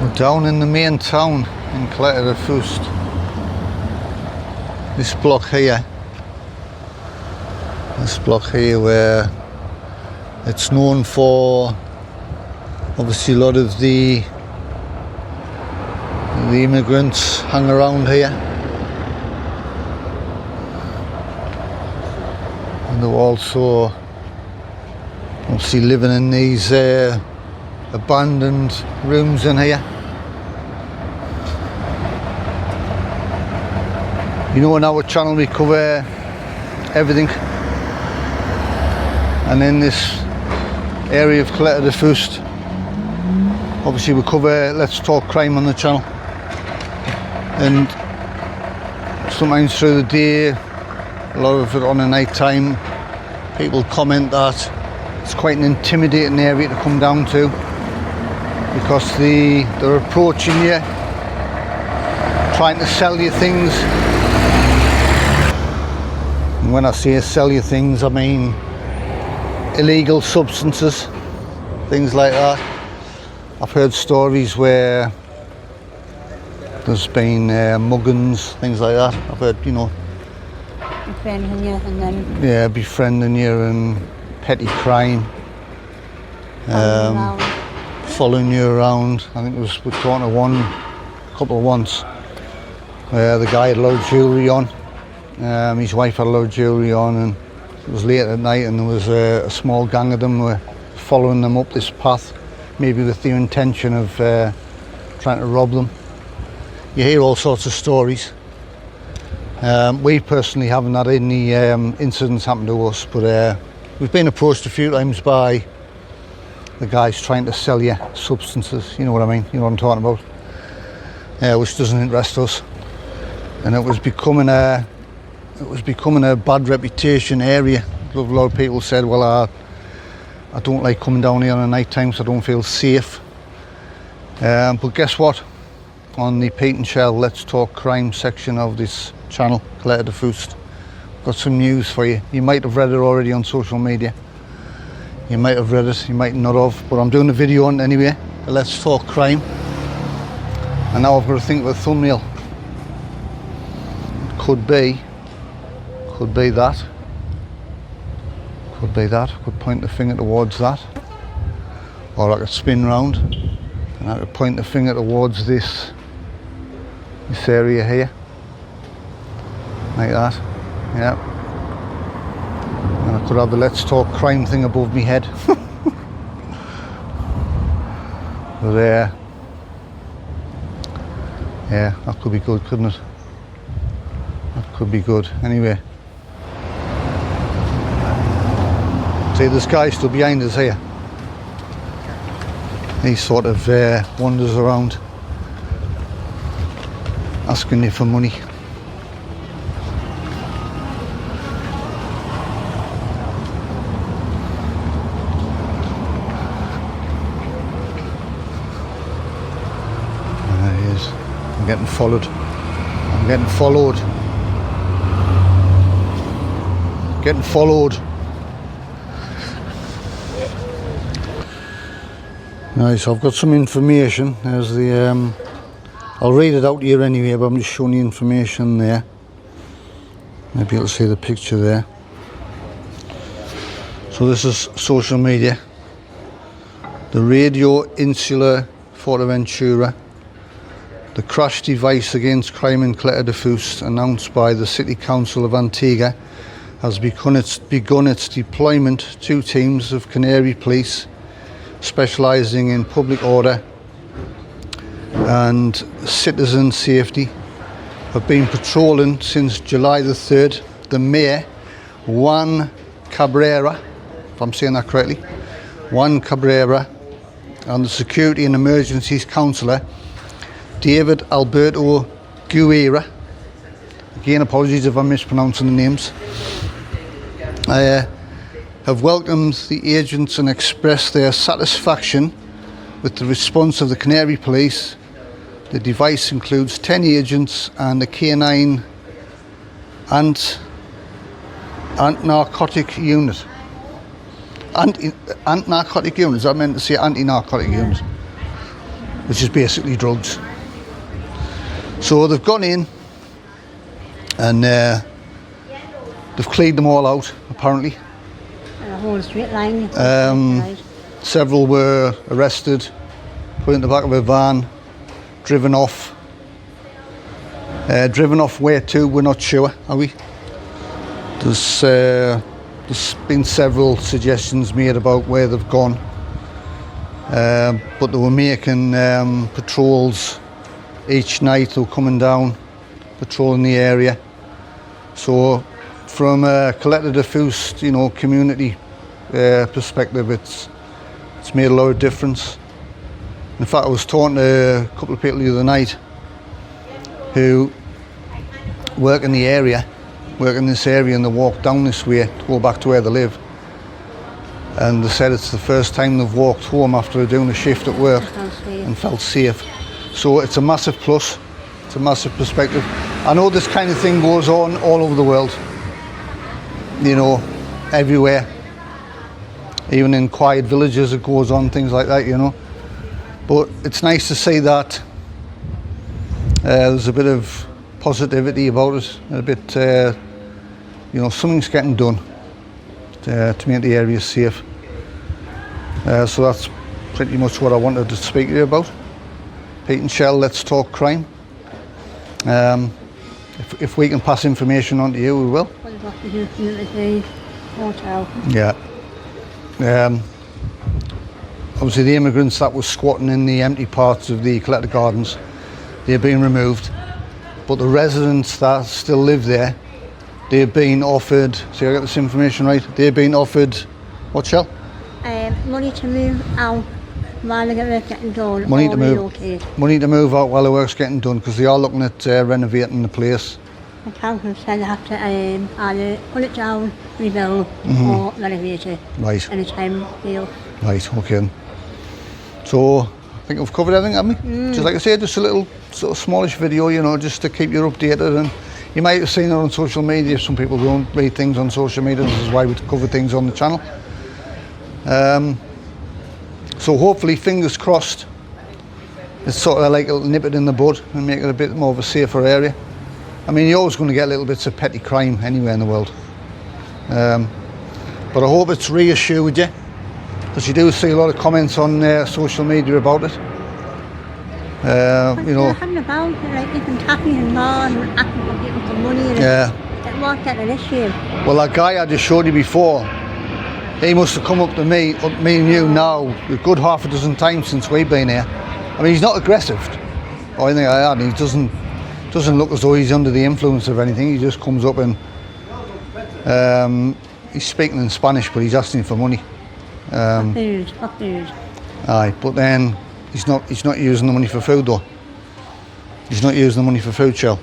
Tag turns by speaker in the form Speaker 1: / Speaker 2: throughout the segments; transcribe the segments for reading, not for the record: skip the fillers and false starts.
Speaker 1: We're down in the main town in Caleta de Fuste. This block here where it's known for obviously a lot of the immigrants hang around here, and they're also obviously living in these abandoned rooms in here. You know, on our channel we cover everything, and in this area of Caleta de Fuste obviously we cover Let's Talk Crime on the channel, and sometimes through the day, a lot of it on the night time, people comment that it's quite an intimidating area to come down to because they're approaching you, trying to sell you things. And when I say sell you things, I mean illegal substances, things like that. I've heard stories where there's been muggings, things like that. I've heard, you know,
Speaker 2: befriending you and then...
Speaker 1: Yeah, befriending you and petty crime. Following you around. I think we're talking to couple once, where the guy had a lot of jewellery on. His wife had a lot of jewellery on, and it was late at night, and there was a small gang of them were following them up this path, maybe with the intention of trying to rob them. You hear all sorts of stories. We personally haven't had any incidents happen to us, but we've been approached a few times by the guys trying to sell you substances. You know what I mean? You know what I'm talking about? Which doesn't interest us. And it was becoming a bad reputation area. A lot of people said, well, I don't like coming down here on night time, so I don't feel safe. But guess what? On the Pete and Shell Let's Talk Crime section of this channel, Caleta de Fuste, got some news for you. You might have read it already on social media. You might have read it, you might not have, but I'm doing a video on it anyway. Let's Talk Crime. And now I've got to think of a thumbnail. Could be that. Could point the finger towards that, or I could spin round and I could point the finger towards this area here, like that. Yeah. And I could have the Let's Talk Crime thing above my head. But yeah, that could be good, couldn't it? That could be good. Anyway, see, this guy still behind us here. He sort of wanders around asking you for money. There he is. I'm getting followed. Getting followed. Right, so I've got some information. There's the I'll read it out here anyway, but I'm just showing you information there. Maybe you'll see the picture there. So this is social media. The Radio Insular Fuerteventura. The crash device against crime in Caleta de Fuste, announced by the City Council of Antigua, has begun its deployment. 2 teams of Canary Police, specialising in public order and citizen safety, have been patrolling since July the 3rd. The Mayor, Juan Cabrera, if I'm saying that correctly, Juan Cabrera, and the Security and Emergencies Councillor, David Alberto Guerra, again apologies if I'm mispronouncing the names, have welcomed the agents and expressed their satisfaction with the response of the Canary Police. The device includes 10 agents and a canine anti-narcotic unit. Anti-narcotic unit, is that meant to say anti-narcotic unit? which is basically drugs. So they've gone in and they've cleared them all out, apparently.
Speaker 2: And a whole straight line.
Speaker 1: Several were arrested, put in the back of a van, driven off. Driven off where to, we're not sure, are we? There's been several suggestions made about where they've gone. But they were making patrols each night. They were coming down, patrolling the area. So from a Caleta de Fuste, you know, community perspective, it's made a lot of difference. In fact, I was talking to a couple of people the other night who work in the area, work in this area, and they walk down this way to go back to where they live. And they said it's the first time they've walked home after doing a shift at work and felt safe. So it's a massive plus, it's a massive perspective. I know this kind of thing goes on all over the world, you know, everywhere. Even in quiet villages it goes on, things like that, you know. But it's nice to see that there's a bit of positivity about it, a bit, you know, something's getting done to make the area safe. So that's pretty much what I wanted to speak to you about. Pete and Shell, let's talk crime. If we can pass information on to you, we will. Yeah. Obviously the immigrants that were squatting in the empty parts of the Caleta Gardens, they've been removed. But the residents that still live there, they've been offered, see I got this information right, they've been offered, what, Shell?
Speaker 2: Money to move out while the work's getting done,
Speaker 1: Money
Speaker 2: or
Speaker 1: to move,
Speaker 2: relocate.
Speaker 1: money to move out while the work's getting done, because they are looking at renovating the place.
Speaker 2: The council said they have to either pull it down, rebuild, or renovate it.
Speaker 1: Right.
Speaker 2: And it's time deal.
Speaker 1: Right, okay then. So, I think we've covered everything, haven't we? Just like I said, just a little sort of smallish video, you know, just to keep you updated. And you might have seen it on social media. Some people don't read things on social media. This is why we cover things on the channel. So hopefully, fingers crossed, it's sort of like it'll nip it in the bud and make it a bit more of a safer area. I mean, you're always going to get little bits of petty crime anywhere in the world. But I hope it's reassured you, because you do see a lot of comments on social media about it. You know,
Speaker 2: having about like different tapping and bars and asking for people for money. And it won't get an issue.
Speaker 1: Well, that guy I just showed you before, he must have come up to me and you now a good half a dozen times since we've been here. I mean, he's not aggressive or anything like that. He doesn't look as though he's under the influence of anything. He just comes up and he's speaking in Spanish, but he's asking for money.
Speaker 2: Food.
Speaker 1: Aye, but then he's not using the money for food though. He's not using the money for food, Shell.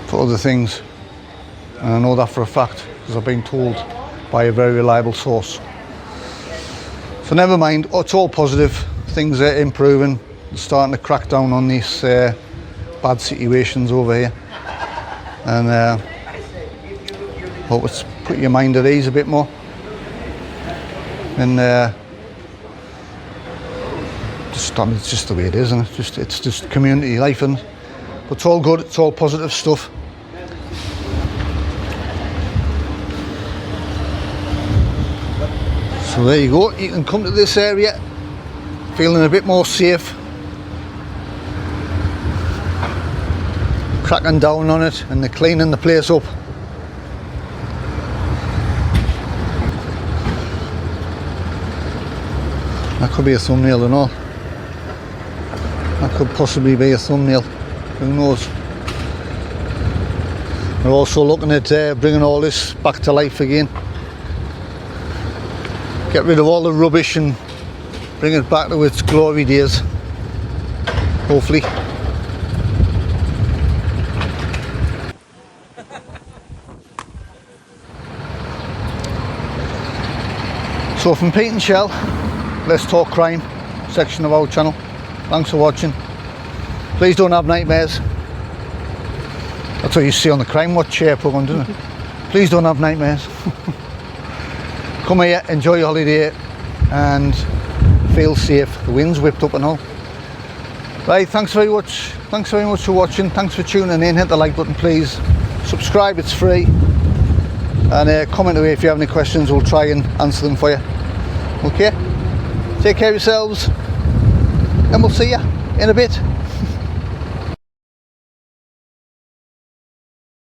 Speaker 1: For other things. And I know that for a fact, because I've been told by a very reliable source. So never mind, it's all positive. Things are improving. They're starting to crack down on these bad situations over here. And hope it's put your mind at ease a bit more. And it's just the way it is, and it's just community life, and but it's all good. It's all positive stuff. So there you go. You can come to this area feeling a bit more safe, cracking down on it, and they're cleaning the place up. That could be a thumbnail and all. That could possibly be a thumbnail. Who knows? We're also looking at bringing all this back to life again. Get rid of all the rubbish and bring it back to its glory days. Hopefully. So from Pete and Shell, let's talk crime section of our channel. Thanks for watching. Please don't have nightmares. That's what you see on the Crime Watch chair program, doesn't it? Please don't have nightmares. Come here, enjoy your holiday, and feel safe. The wind's whipped up and all. Right, thanks very much for watching. Thanks for tuning in. Hit the like button please, subscribe, it's free, and comment away if you have any questions. We'll try and answer them for you. Okay, take care of yourselves, and we'll see you in a bit.